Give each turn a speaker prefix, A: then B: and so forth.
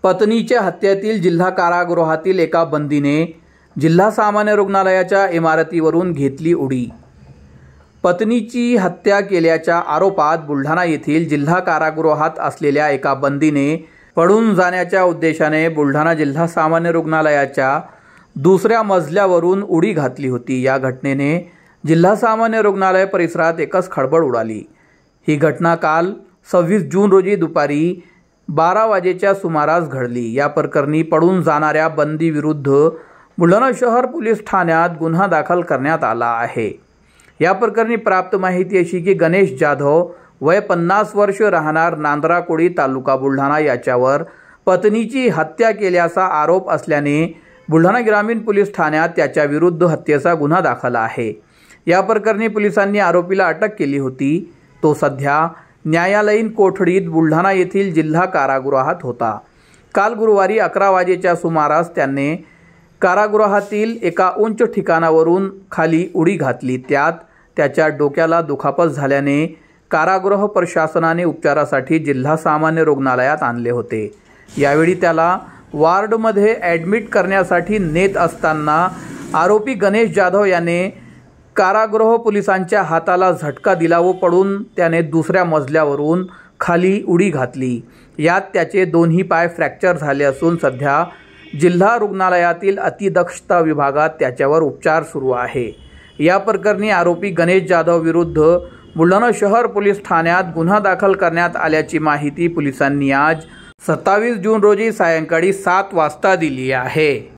A: पत्नीच्या हत्येतील जिल्हा कारागृहातील एका बंदीने जिल्हा सामान्य रुग्णालयाच्या इमारतीवरून घेतली उडी। पत्नीची हत्या केल्याच्या आरोपात बुलढाणा येथील जिल्हा कारागृहात असलेल्या एका बंदीने पळून जाण्याच्या उद्देशाने बुलढाणा जिल्हा सामान्य रुग्णालयाच्या दुसऱ्या मजल्यावरून उडी घातली होती। या घटनेने जिल्हा सामान्य रुग्णालय परिसरात एकच खळबळ उडाली। ही घटना काल 26 जून रोजी दुपारी 12 वाजेच्या सुमारास घडली। या प्रकरणी पळून जाणाऱ्या बंदी विरुद्ध बुलढाणा शहर पोलीस ठाण्यात गुन्हा दाखल करण्यात आला आहे। या प्रकरणी प्राप्त माहिती अशी की गणेश जाधव वय 50 वर्ष राहणार नांद्राकोडी तालुका बुलढाणा याच्यावर पत्नीची हत्या केल्याचा आरोप असल्याने बुलढाणा ग्रामीण पोलीस ठाण्यात त्याच्या विरुद्ध हत्येचा गुन्हा दाखल आहे। या प्रकरणी पोलिसांनी आरोपीला अटक केली होती। तो सध्या न्यायालयीन कोठडीत बुलढाणा येथील जिल्हा कारागृहात होता। काल गुरुवारी 11 वाजेच्या सुमारास त्याने कारागृहातील एका उंच ठिकाणावरून खाली उडी घातली। त्यात त्याच्या डोक्याला दुखापत झाल्याने कारागृह प्रशासनाने उपचारासाठी जिल्हा सामान्य रुग्णालयात आणले होते। यावेळी त्याला वार्डमध्ये ॲडमिट करण्यासाठी नेत असताना आरोपी गणेश जाधव याने कारागृह पोलिसांच्या हाताला झटका दिला व पळून त्याने दुसऱ्या मजल्यावरून खाली उडी घातली। यात त्याचे दोन्ही पाय फ्रॅक्चर झाले असून सध्या जिल्हा रुग्णालयातील अतिदक्षता विभागात त्याच्यावर उपचार सुरू आहे। या प्रकरणी आरोपी गणेश जाधव विरुद्ध बुलढाणा शहर पोलीस ठाण्यात गुन्हा दाखल करण्यात आल्याची माहिती पोलिसांनी आज 27 जून रोजी सायंकाळी 7 वाजता दिली आहे।